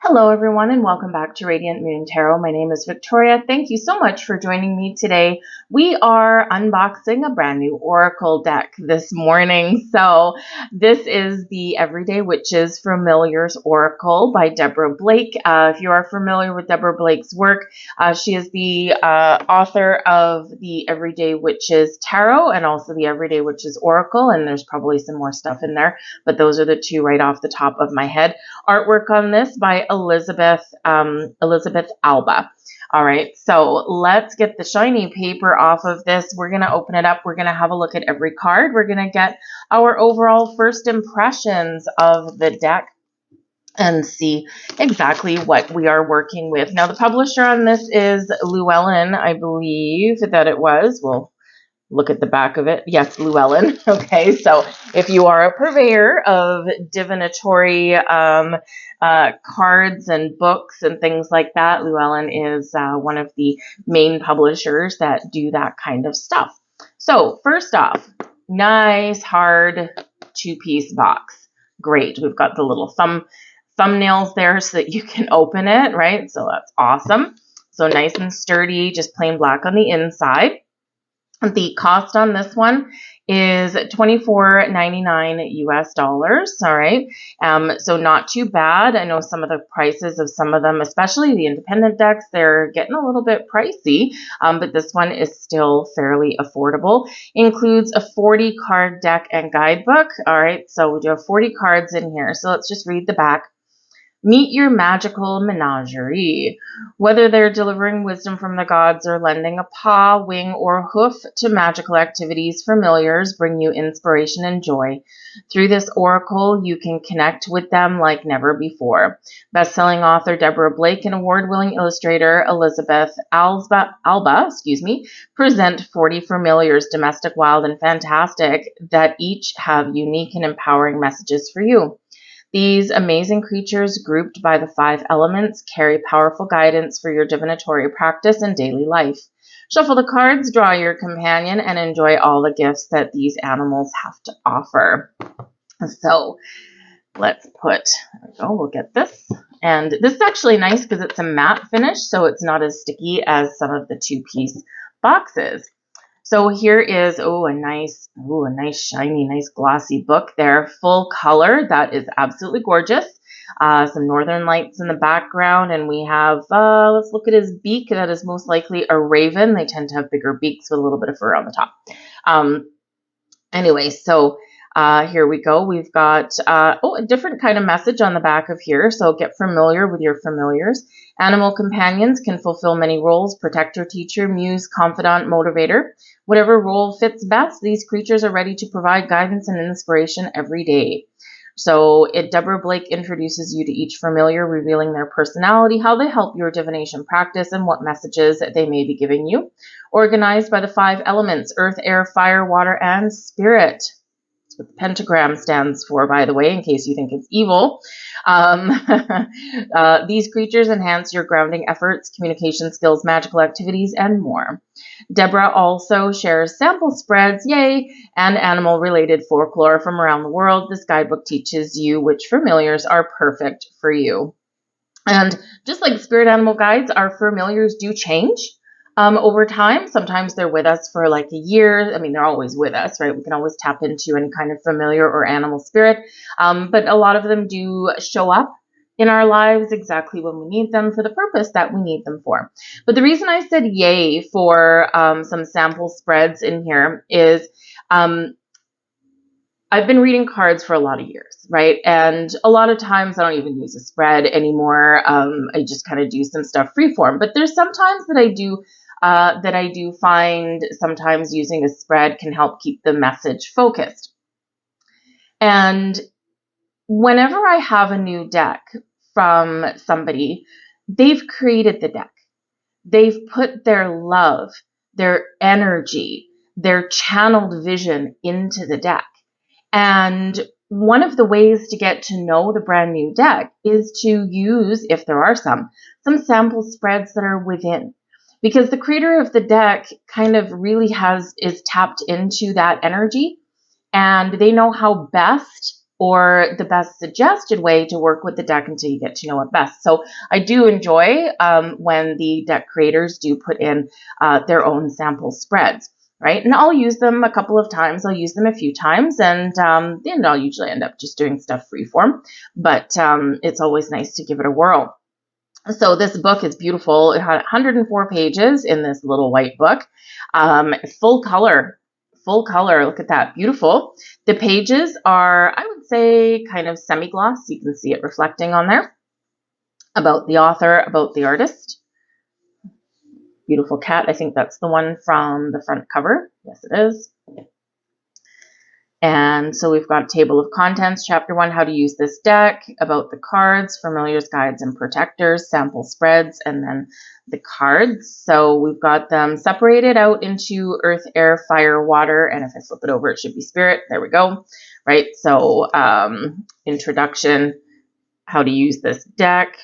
Hello, everyone, and welcome back to Radiant Moon Tarot. My name is Victoria. Thank you so much for joining me today. We are unboxing a brand new Oracle deck this morning. So this is the Everyday Witches Familiars Oracle by Deborah Blake. If you are familiar with Deborah Blake's work, she is the author of the Everyday Witches Tarot and also the Everyday Witches Oracle, and there's probably some more stuff in there, but those are the two right off the top of my head. Artwork on this by Elisabeth Alba. All right, so let's get the shiny paper off of this. We're going to open it up. We're going to have a look at every card. We're going to get our overall first impressions of the deck and see exactly what we are working with. Now, the publisher on this is Llewellyn, I believe that it was. Well, look at the back of it. Yes, Llewellyn. Okay, so if you are a purveyor of divinatory cards and books and things like that, Llewellyn is one of the main publishers that do that kind of stuff. So first off, nice hard two-piece box. Great. We've got the little thumbnails there so that you can open it, right? So that's awesome. So nice and sturdy, just plain black on the inside. The cost on this one is $24.99 US dollars. All right. So not too bad. I know some of the prices of some of them, especially the independent decks, they're getting a little bit pricey, but this one is still fairly affordable. Includes a 40 card deck and guidebook. All right. So we do have 40 cards in here. So let's just read the back. Meet your magical menagerie. Whether they're delivering wisdom from the gods or lending a paw, wing, or hoof to magical activities, familiars bring you inspiration and joy. Through this oracle, you can connect with them like never before. Best-selling author Deborah Blake and award-winning illustrator Elisabeth Alba, present 40 familiars, domestic, wild, and fantastic, that each have unique and empowering messages for you. These amazing creatures, grouped by the 5 elements, carry powerful guidance for your divinatory practice and daily life. Shuffle the cards, draw your companion, and enjoy all the gifts that these animals have to offer. So let's there we go, we'll get this. And this is actually nice because it's a matte finish, so it's not as sticky as some of the two-piece boxes. So here is, a nice shiny, nice glossy book there, full color. That is absolutely gorgeous. Some northern lights in the background, and we have, let's look at his beak. That is most likely a raven. They tend to have bigger beaks with a little bit of fur on the top. Anyway, so here we go. We've got, a different kind of message on the back of here. So get familiar with your familiars. Animal companions can fulfill many roles: protector, teacher, muse, confidant, motivator. Whatever role fits best, these creatures are ready to provide guidance and inspiration every day. So Deborah Blake introduces you to each familiar, revealing their personality, how they help your divination practice, and what messages they may be giving you. Organized by the 5 elements: earth, air, fire, water, and spirit. That's what the pentagram stands for, by the way, in case you think it's evil. These creatures enhance your grounding efforts, communication skills, magical activities, and more. Deborah also shares sample spreads, yay, and animal-related folklore from around the world. This guidebook teaches you which familiars are perfect for you. And just like spirit animal guides, our familiars do change over time. Sometimes they're with us for like a year. I mean, they're always with us, right? We can always tap into any kind of familiar or animal spirit. But a lot of them do show up in our lives exactly when we need them for the purpose that we need them for. But the reason I said yay for some sample spreads in here is I've been reading cards for a lot of years, right? And a lot of times I don't even use a spread anymore. I just kind of do some stuff freeform. But there's sometimes that I do find sometimes using a spread can help keep the message focused. And whenever I have a new deck from somebody, they've created the deck. They've put their love, their energy, their channeled vision into the deck. And one of the ways to get to know the brand new deck is to use, if there are some sample spreads that are within. Because the creator of the deck kind of really is tapped into that energy, and they know how best or the best suggested way to work with the deck until you get to know it best. So I do enjoy when the deck creators do put in their own sample spreads, right? And I'll use them a couple of times. I'll use them a few times, and then I'll usually end up just doing stuff freeform. But it's always nice to give it a whirl. So this book is beautiful. It had 104 pages in this little white book. Full color. Look at that. Beautiful. The pages are, I would say, kind of semi-gloss. You can see it reflecting on there. About the author, about the artist. Beautiful cat. I think that's the one from the front cover. Yes, it is. And so we've got table of contents, chapter 1, how to use this deck, about the cards, familiars, guides, and protectors, sample spreads, and then the cards. So we've got them separated out into earth, air, fire, water, and if I flip it over, it should be spirit. There we go. Right. So introduction, how to use this deck.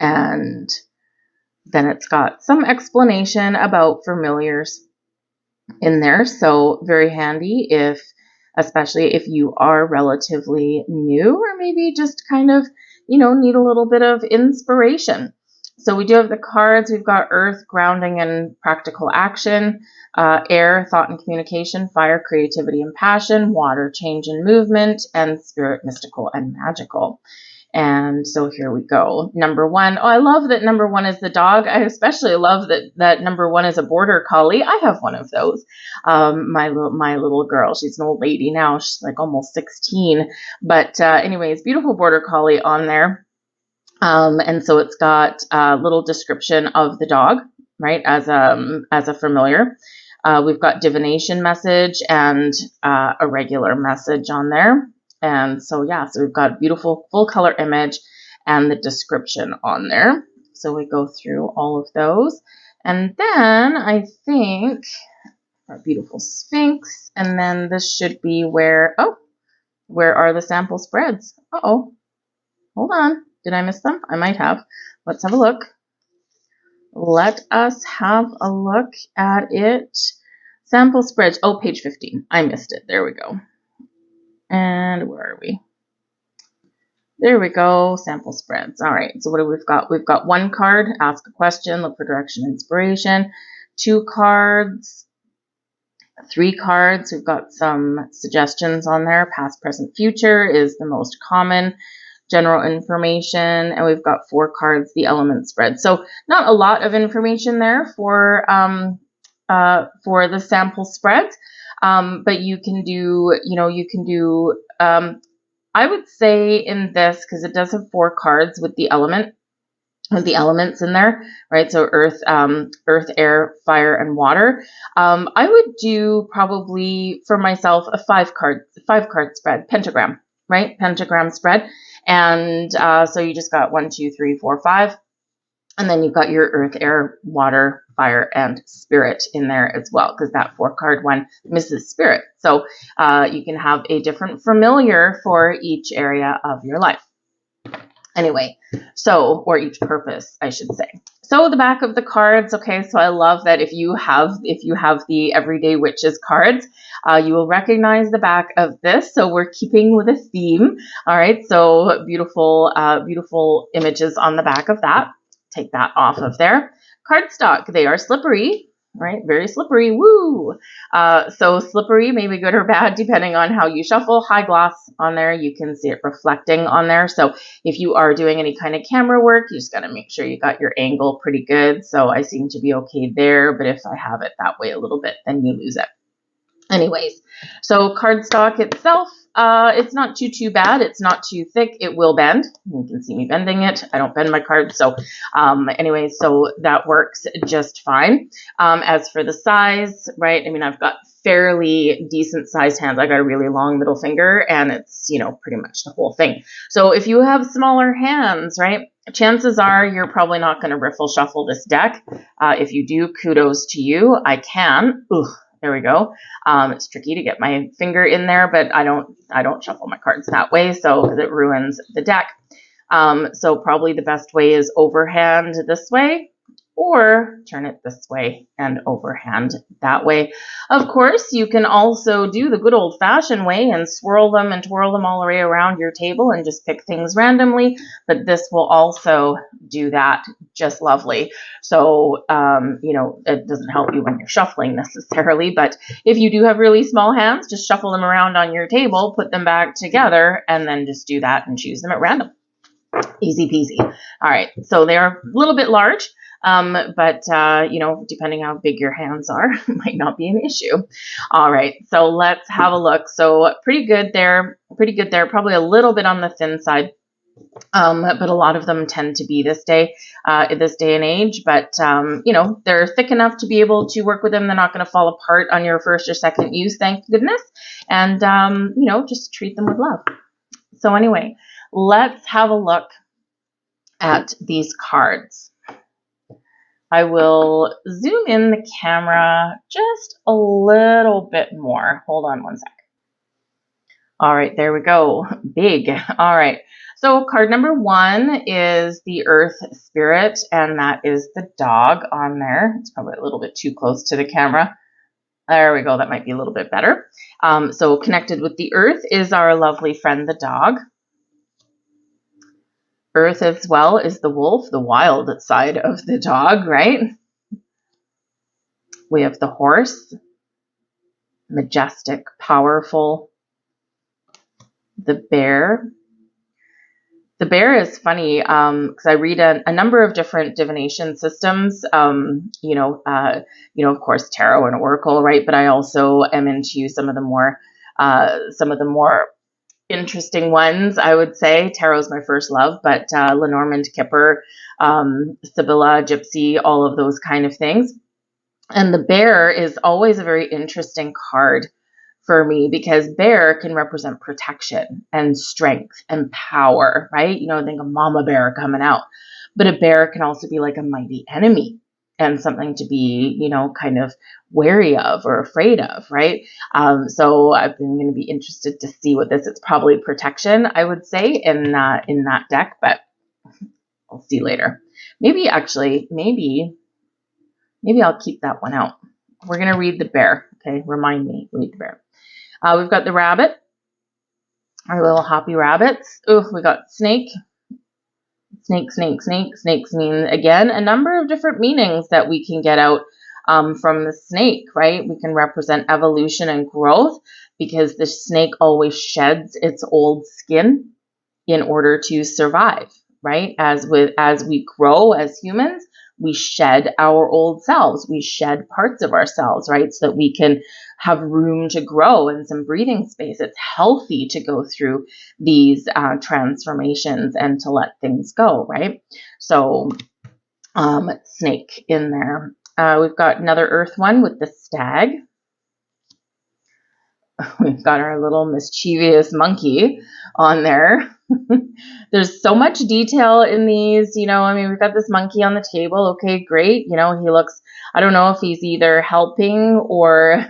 And then it's got some explanation about familiars in there, so very handy especially if you are relatively new or maybe just kind of, need a little bit of inspiration. So we do have the cards. We've got earth, grounding and practical action, air, thought and communication, fire, creativity and passion, water, change and movement, and spirit, mystical and magical. And so here we go. Number 1. Oh, I love that number 1 is the dog. I especially love that number 1 is a border collie. I have one of those. My little girl. She's an old lady now. She's like almost 16. But anyways, beautiful border collie on there. And so it's got a little description of the dog, right, as a familiar. We've got divination message and a regular message on there. And so, yeah, so we've got a beautiful full color image and the description on there. So we go through all of those. And then I think our beautiful Sphinx. And then this should be where are the sample spreads? Uh-oh, hold on. Did I miss them? I might have. Let's have a look. Let us have a look at it. Sample spreads. Oh, page 15. I missed it. There we go. And where are we? There we go. Sample spreads. All right. So what do we've got? We've got 1 card, ask a question, look for direction, inspiration. 2 cards, 3 cards. We've got some suggestions on there. Past, present, future is the most common. General information. And we've got 4 cards, the element spread. So not a lot of information there for the sample spreads. But you can do, I would say in this, because it does have 4 cards with the elements in there, right? So earth, air, fire, and water. I would do probably for myself a 5 card spread, pentagram, right? Pentagram spread. And so you just got 1, 2, 3, 4, 5. And then you've got your earth, air, water, fire, and spirit in there as well, because that 4 card one misses spirit. So you can have a different familiar for each area of your life. Anyway, so, or each purpose, I should say. So the back of the cards, okay, so I love that if you have the Everyday Witches cards, you will recognize the back of this. So we're keeping with a theme. All right, so beautiful images on the back of that. Take that off of there. Cardstock, they are slippery, right? Very slippery, woo! So slippery, maybe good or bad, depending on how you shuffle. High gloss on there, you can see it reflecting on there. So if you are doing any kind of camera work, you just got to make sure you got your angle pretty good. So I seem to be okay there, but if I have it that way a little bit, then you lose it. Anyways, so cardstock itself, it's not too bad. It's not too thick. It will bend. You can see me bending it. I don't bend my cards. So anyways, so that works just fine. As for the size, right, I mean, I've got fairly decent sized hands. I got a really long middle finger and it's, pretty much the whole thing. So if you have smaller hands, right, chances are you're probably not going to riffle shuffle this deck. If you do, kudos to you. I can. Ooh. There we go. It's tricky to get my finger in there, but I don't shuffle my cards that way, so because it ruins the deck. So probably the best way is overhand this way, or turn it this way and overhand that way. Of course, you can also do the good old-fashioned way and swirl them and twirl them all the way around your table and just pick things randomly, but this will also do that just lovely. So, it doesn't help you when you're shuffling necessarily, but if you do have really small hands, just shuffle them around on your table, put them back together, and then just do that and choose them at random. Easy peasy. All right, so they're a little bit large, but depending how big your hands are, it might not be an issue. All right, so let's have a look. So pretty good there, probably a little bit on the thin side, but a lot of them tend to be this day and age, but they're thick enough to be able to work with them. They're not going to fall apart on your first or second use, thank goodness, and just treat them with love. So anyway, let's have a look at these cards. I will zoom in the camera just a little bit more. Hold on one sec. All right, there we go. Big. All right. So card number 1 is the Earth Spirit, and that is the dog on there. It's probably a little bit too close to the camera. There we go. That might be a little bit better. So connected with the Earth is our lovely friend, the dog. Earth as well is the wolf, the wild side of the dog, right? We have the horse, majestic, powerful. The bear. The bear is funny because I read a number of different divination systems, of course, tarot and oracle, right? But I also am into some of the more interesting ones, I would say. Tarot's my first love, but Lenormand, Kipper, Sibylla, Gypsy, all of those kind of things. And the bear is always a very interesting card for me because bear can represent protection and strength and power, right? Think of mama bear coming out. But a bear can also be like a mighty enemy and something to be, kind of wary of or afraid of, right? So I'm going to be interested to see what this is. It's probably protection, I would say, in that deck, but I'll see later. Maybe I'll keep that one out. We're going to read the bear. Okay, remind me, read the bear. We've got the rabbit, our little hoppy rabbits. Oh, we got snake. Snakes mean, again, a number of different meanings that we can get out from the snake, right? We can represent evolution and growth because the snake always sheds its old skin in order to survive, right? As we grow as humans, we shed our old selves. We shed parts of ourselves, right? So that we can have room to grow and some breathing space. It's healthy to go through these transformations and to let things go, right? So snake in there. We've got another earth one with the stag. We've got our little mischievous monkey on there. There's so much detail in these, we've got this monkey on the table. Okay, great. He looks, I don't know if he's either helping or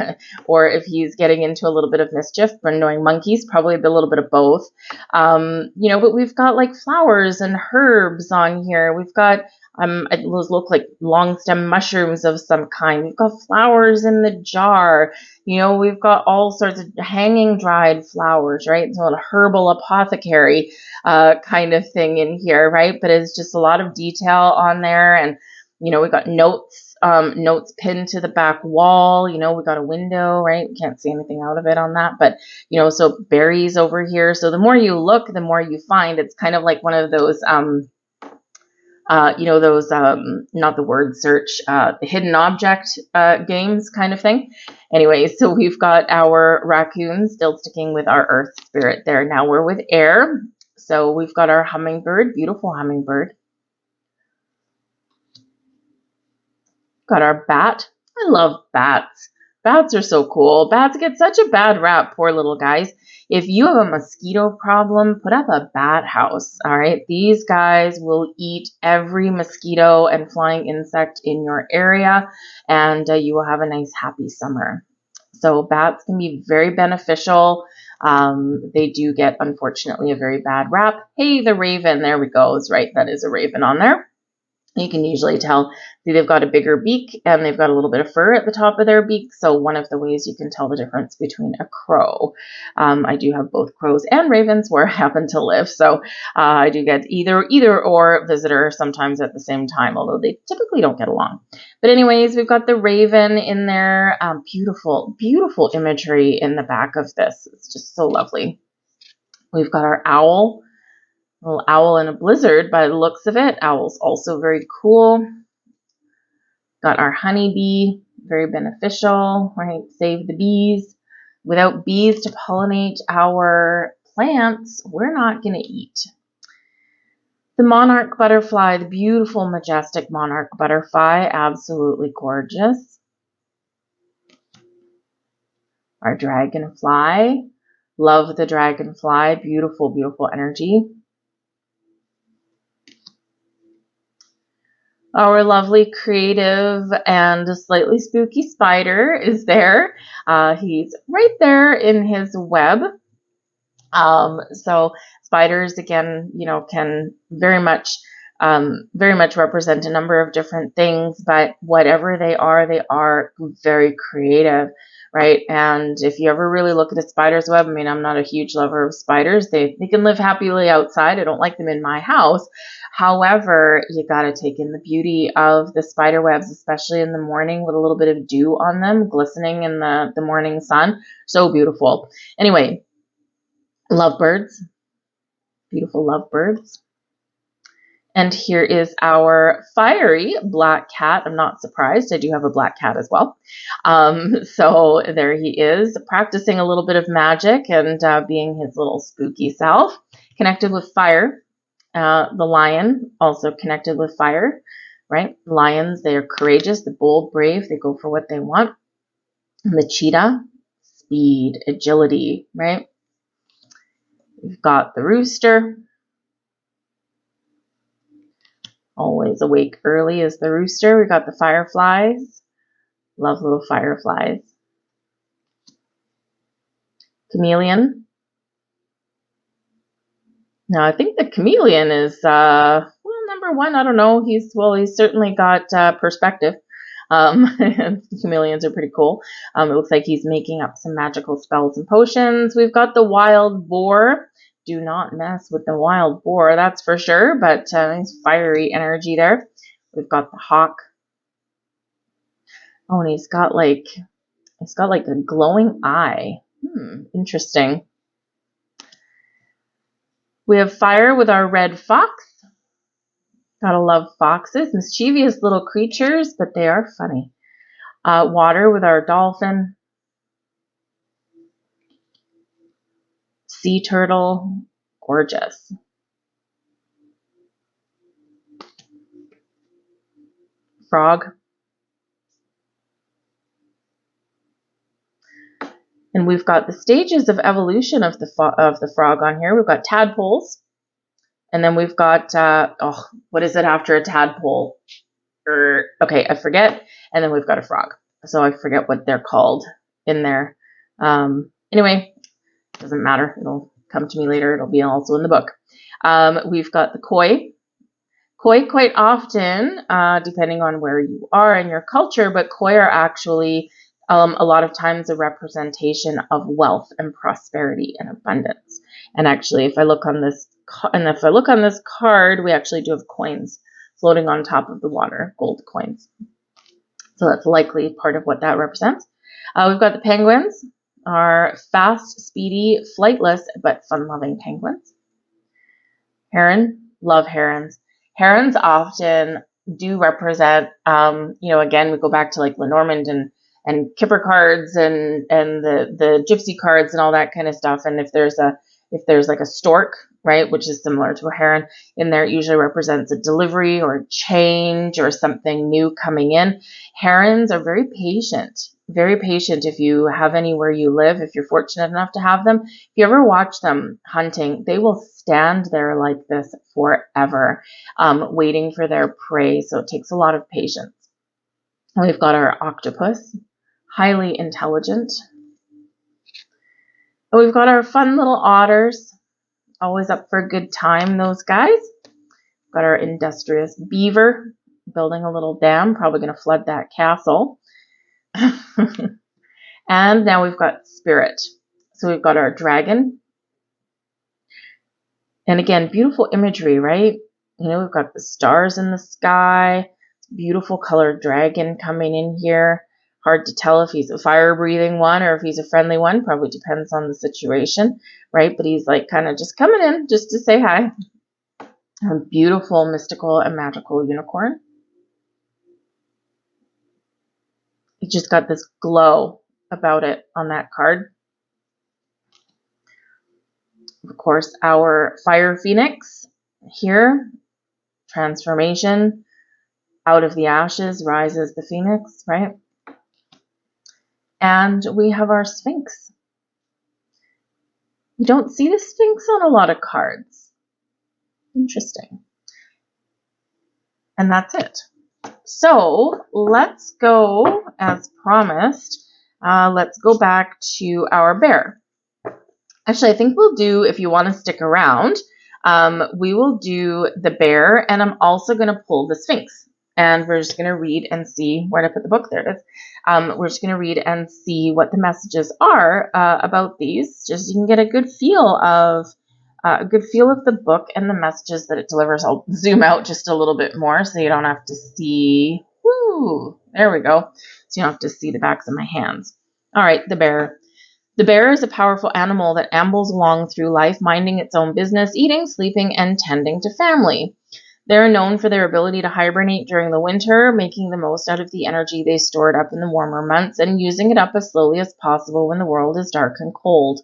if he's getting into a little bit of mischief. But knowing monkeys, probably a little bit of both. But we've got like flowers and herbs on here. We've got those look like long stem mushrooms of some kind. We've got flowers in the jar. We've got all sorts of hanging dried flowers, right? So a herbal apothecary kind of thing in here, right? But it's just a lot of detail on there. And, we've got notes pinned to the back wall. We got a window, right? We can't see anything out of it on that. But, so berries over here. So the more you look, the more you find. It's kind of like one of those not the word search, the hidden object games kind of thing. Anyway, so we've got our raccoon still sticking with our earth spirit there. Now we're with air. So we've got our hummingbird, beautiful hummingbird. Got our bat. I love bats. Bats are so cool. Bats get such a bad rap, poor little guys. If you have a mosquito problem, put up a bat house, all right? These guys will eat every mosquito and flying insect in your area, and you will have a nice, happy summer. So bats can be very beneficial. They do get, unfortunately, a very bad rap. Hey, the raven, there we go, is right. That is a raven on there. You can usually tell they've got a bigger beak and they've got a little bit of fur at the top of their beak. So one of the ways you can tell the difference between a crow. I do have both crows and ravens where I happen to live. So I do get either or visitor sometimes at the same time, although they typically don't get along. But anyways, we've got the raven in there. Beautiful, beautiful imagery in the back of this. It's just so lovely. We've got our owl. Little owl in a blizzard by the looks of it. Owl's also very cool. Got our honeybee, very beneficial, right? Save the bees. Without bees to pollinate our plants, we're not going to eat. The monarch butterfly, the beautiful, majestic monarch butterfly, absolutely gorgeous. Our dragonfly, love the dragonfly, beautiful, beautiful energy. Our lovely, creative, and slightly spooky spider is there. He's right there in his web. So spiders, again, can very much represent a number of different things, but whatever they are very creative, right? And if you ever really look at a spider's web, I mean, I'm not a huge lover of spiders. They can live happily outside. I don't like them in my house. However, you got to take in the beauty of the spider webs, especially in the morning with a little bit of dew on them, glistening in the morning sun. So beautiful. Anyway, lovebirds, beautiful lovebirds. And here is our fiery black cat. I'm not surprised. I do have a black cat as well. So there he is, practicing a little bit of magic and being his little spooky self. Connected with fire. The lion, also connected with fire, right? Lions, they are courageous, they're bold, brave. They go for what they want. And the cheetah, speed, agility, right? We've got the rooster. Always awake early is the rooster. We've got the fireflies. Love little fireflies. Chameleon. Now, I think the chameleon is, number one. I don't know. He's certainly got perspective. Chameleons are pretty cool. It looks like he's making up some magical spells and potions. We've got the wild boar. Do not mess with the wild boar, that's for sure. But nice fiery energy there. We've got the hawk. Oh, and he's got like a glowing eye. Interesting. We have fire with our red fox. Gotta love foxes, mischievous little creatures, but they are funny. Water with our dolphin. Sea turtle, gorgeous. Frog. And we've got the stages of evolution of the frog on here. We've got tadpoles. And then we've got, what is it after a tadpole? Okay, I forget. And then we've got a frog. So I forget what they're called in there. Anyway, doesn't matter. It'll come to me later. It'll be also in the book. We've got the koi. Koi quite often, depending on where you are in your culture, but koi are actually a lot of times a representation of wealth and prosperity and abundance. And actually, if I look on this card, we actually do have coins floating on top of the water, gold coins. So that's likely part of what that represents. We've got the penguins, our fast, speedy, flightless, but fun-loving penguins. Heron, love herons. Herons often do represent, again, we go back to like Lenormand and Kipper cards and the gypsy cards and all that kind of stuff. And if there's like a stork, right, which is similar to a heron in there, it usually represents a delivery or a change or something new coming in. Herons are very patient. If you have any where you live, if you're fortunate enough to have them. If you ever watch them hunting, they will stand there like this forever, waiting for their prey. So it takes a lot of patience. And we've got our octopus, highly intelligent. And we've got our fun little otters, always up for a good time, those guys. Got our industrious beaver, building a little dam, probably going to flood that castle. And now we've got spirit. So we've got our dragon. And again, beautiful imagery, right? You know, we've got the stars in the sky, beautiful colored dragon coming in here. Hard to tell if he's a fire-breathing one or if he's a friendly one. Probably depends on the situation, right? But he's like kind of just coming in just to say hi. A beautiful, mystical, and magical unicorn. He just got this glow about it on that card. Of course, our fire phoenix here. Transformation. Out of the ashes rises the phoenix, right? And we have our Sphinx. You don't see the Sphinx on a lot of cards. Interesting. And that's it. So let's go, as promised, let's go back to our bear. Actually, I think we'll do, if you want to stick around, we will do the bear, and I'm also going to pull the Sphinx. And we're just going to read and see where to put the book. There it is. We're just going to read and see what the messages are about these. Just so you can get a good feel of the book and the messages that it delivers. I'll zoom out just a little bit more so you don't have to see. Woo! There we go. So you don't have to see the backs of my hands. All right, the bear. The bear is a powerful animal that ambles along through life, minding its own business, eating, sleeping, and tending to family. They are known for their ability to hibernate during the winter, making the most out of the energy they stored up in the warmer months and using it up as slowly as possible when the world is dark and cold.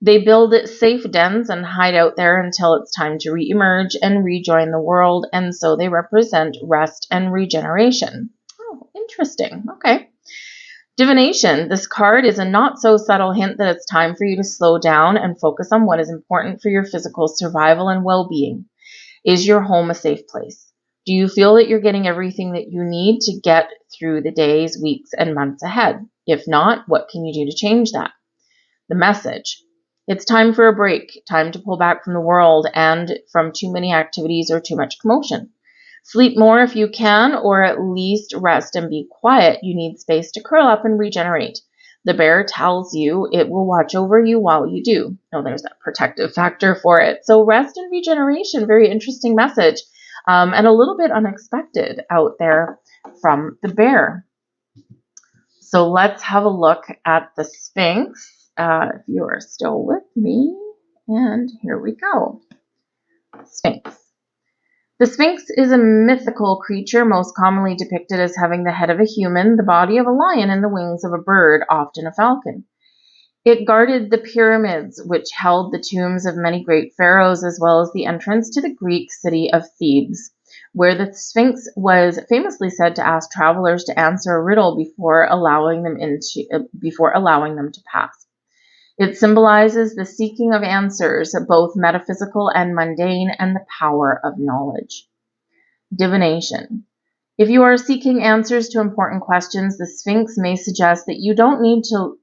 They build safe dens and hide out there until it's time to re-emerge and rejoin the world, and so they represent rest and regeneration. Oh, interesting. Okay. Divination. This card is a not-so-subtle hint that it's time for you to slow down and focus on what is important for your physical survival and well-being. Is your home a safe place? Do you feel that you're getting everything that you need to get through the days, weeks, and months ahead? If not, what can you do to change that? The message. It's time for a break, time to pull back from the world and from too many activities or too much commotion. Sleep more if you can, or at least rest and be quiet. You need space to curl up and regenerate. The bear tells you it will watch over you while you do. Oh, there's that protective factor for it. So rest and regeneration, very interesting message, and a little bit unexpected out there from the bear. So let's have a look at the Sphinx, if you are still with me. And here we go. Sphinx. The Sphinx is a mythical creature most commonly depicted as having the head of a human, the body of a lion, and the wings of a bird, often a falcon. It guarded the pyramids, which held the tombs of many great pharaohs, as well as the entrance to the Greek city of Thebes, where the Sphinx was famously said to ask travelers to answer a riddle before allowing them to pass. It symbolizes the seeking of answers, both metaphysical and mundane, and the power of knowledge. Divination. If you are seeking answers to important questions, the Sphinx may suggest that you don't need to...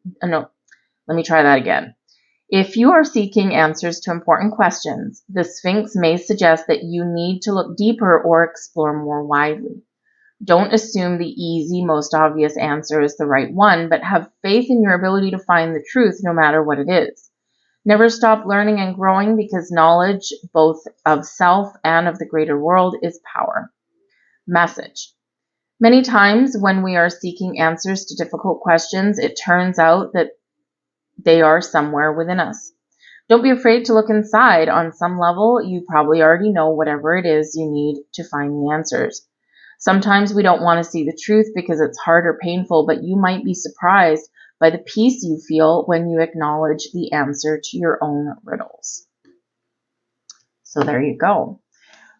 If you are seeking answers to important questions, the Sphinx may suggest that you need to look deeper or explore more widely. Don't assume the easy, most obvious answer is the right one, but have faith in your ability to find the truth no matter what it is. Never stop learning and growing, because knowledge, both of self and of the greater world, is power. Message. Many times when we are seeking answers to difficult questions, it turns out that they are somewhere within us. Don't be afraid to look inside. On some level, you probably already know whatever it is you need to find the answers. Sometimes we don't want to see the truth because it's hard or painful, but you might be surprised by the peace you feel when you acknowledge the answer to your own riddles. So there you go.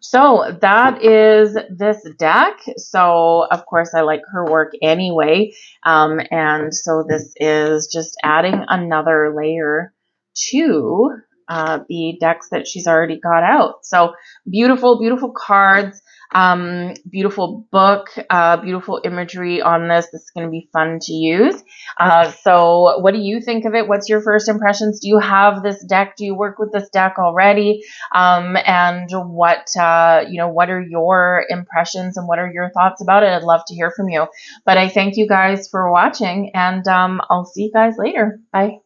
So that is this deck. So of course I like her work anyway. And so this is just adding another layer to the decks that she's already got out. So beautiful, beautiful cards. Beautiful book, beautiful imagery on this. This is going to be fun to use. So what do you think of it? What's your first impressions? Do you have this deck? Do you work with this deck already? And what, what are your impressions and what are your thoughts about it? I'd love to hear from you. But I thank you guys for watching, and I'll see you guys later. Bye.